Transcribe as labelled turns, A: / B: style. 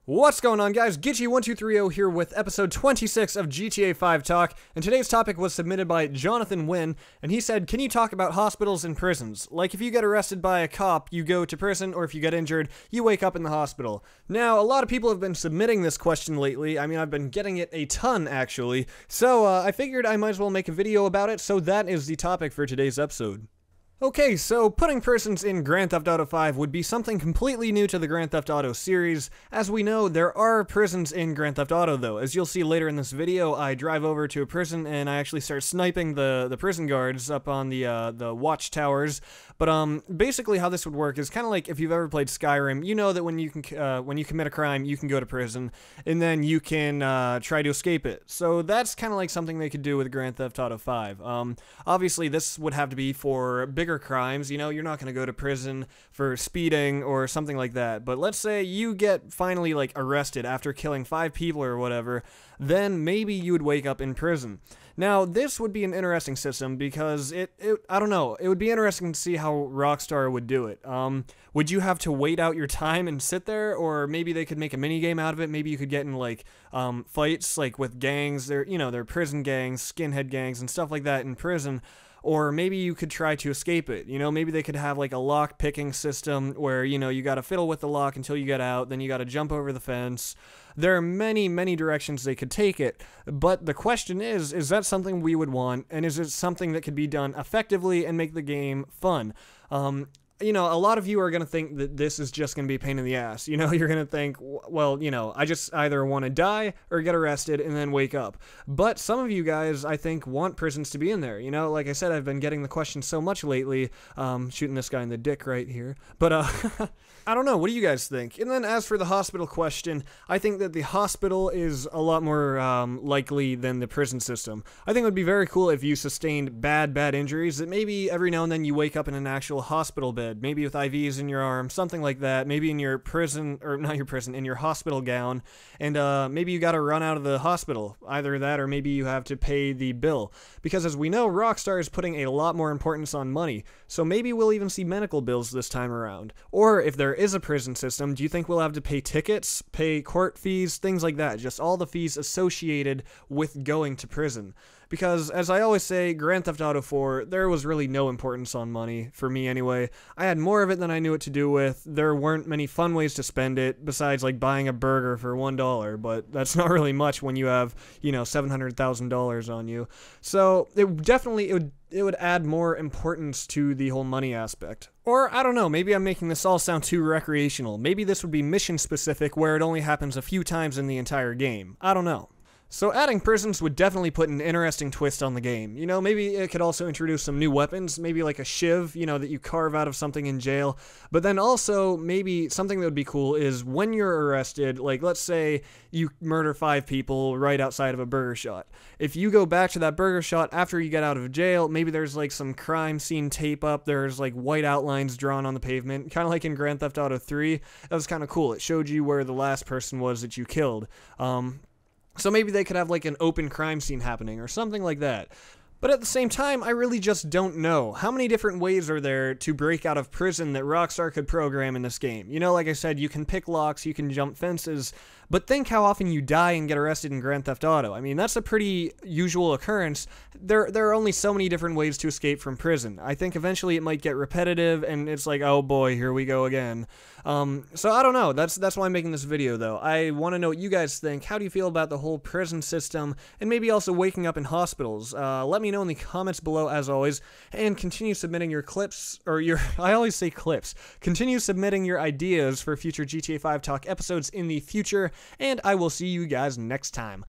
A: What's going on, guys? Gitchy1230 here with episode 26 of GTA5 Talk, and today's topic was submitted by Jonathan Wynn, and he said, can you talk about hospitals and prisons? Like, if you get arrested by a cop, you go to prison, or if you get injured, you wake up in the hospital. Now, a lot of people have been submitting this question lately. I mean, I've been getting it a ton, actually, so I figured I might as well make a video about it, so that is the topic for today's episode. Okay, so putting prisons in Grand Theft Auto 5 would be something completely new to the Grand Theft Auto series. As we know, there are prisons in Grand Theft Auto, though. As you'll see later in this video, I drive over to a prison and I actually start sniping the prison guards up on the watchtowers. But basically how this would work is kind of like if you've ever played Skyrim, you know that when you commit a crime, you can go to prison, and then you can try to escape it. So that's kind of like something they could do with Grand Theft Auto 5. Obviously, this would have to be for bigger crimes. You know, you're not going to go to prison for speeding or something like that. But let's say you get finally like arrested after killing 5 people or whatever, then maybe you would wake up in prison. Now, this would be an interesting system because I don't know, it would be interesting to see how Rockstar would do it. Would you have to wait out your time and sit there, or maybe they could make a mini game out of it? Maybe you could get in like fights like with gangs, they're prison gangs, skinhead gangs and stuff like that in prison. Or maybe you could try to escape it. You know, maybe they could have like a lock picking system where, you know, you gotta fiddle with the lock until you get out, then you gotta jump over the fence. There are many, many directions they could take it, but the question is that something we would want, and is it something that could be done effectively and make the game fun? You know, a lot of you are going to think that this is just going to be a pain in the ass. You know, you're going to think, well, you know, I just either want to die or get arrested and then wake up. But some of you guys, I think, want prisons to be in there. You know, like I said, I've been getting the question so much lately, shooting this guy in the dick right here. But, I don't know. What do you guys think? And then as for the hospital question, I think that the hospital is a lot more likely than the prison system. I think it would be very cool if you sustained bad injuries, that maybe every now and then you wake up in an actual hospital bed. Maybe with IVs in your arm, something like that. Maybe in your prison, or not your prison, in your hospital gown, and maybe you gotta run out of the hospital. Either that, or maybe you have to pay the bill. Because as we know, Rockstar is putting a lot more importance on money, so maybe we'll even see medical bills this time around. Or if there is a prison system, do you think we'll have to pay tickets, pay court fees, things like that? Just all the fees associated with going to prison. Because, as I always say, Grand Theft Auto 4, there was really no importance on money, for me anyway. I had more of it than I knew what to do with. There weren't many fun ways to spend it, besides like buying a burger for $1, but that's not really much when you have, you know, $700,000 on you. So, it would add more importance to the whole money aspect. Or, I don't know, maybe I'm making this all sound too recreational. Maybe this would be mission specific where it only happens a few times in the entire game. I don't know. So adding prisons would definitely put an interesting twist on the game. You know, maybe it could also introduce some new weapons, maybe like a shiv, you know, that you carve out of something in jail. But then also, maybe something that would be cool is when you're arrested, like let's say you murder 5 people right outside of a burger shot. If you go back to that burger shot after you get out of jail, maybe there's like some crime scene tape up, there's like white outlines drawn on the pavement, kind of like in Grand Theft Auto 3. That was kind of cool. It showed you where the last person was that you killed. So maybe they could have like an open crime scene happening or something like that. But at the same time, I really just don't know. How many different ways are there to break out of prison that Rockstar could program in this game? You know, like I said, you can pick locks, you can jump fences, but think how often you die and get arrested in Grand Theft Auto. I mean, that's a pretty usual occurrence. There are only so many different ways to escape from prison. I think eventually it might get repetitive, and it's like, oh boy, here we go again. So I don't know. That's why I'm making this video, though. I want to know what you guys think. How do you feel about the whole prison system, and maybe also waking up in hospitals? Let me know in the comments below, as always, and continue submitting your clips, or I always say clips. Continue submitting your ideas for future GTA 5 Talk episodes in the future, and I will see you guys next time.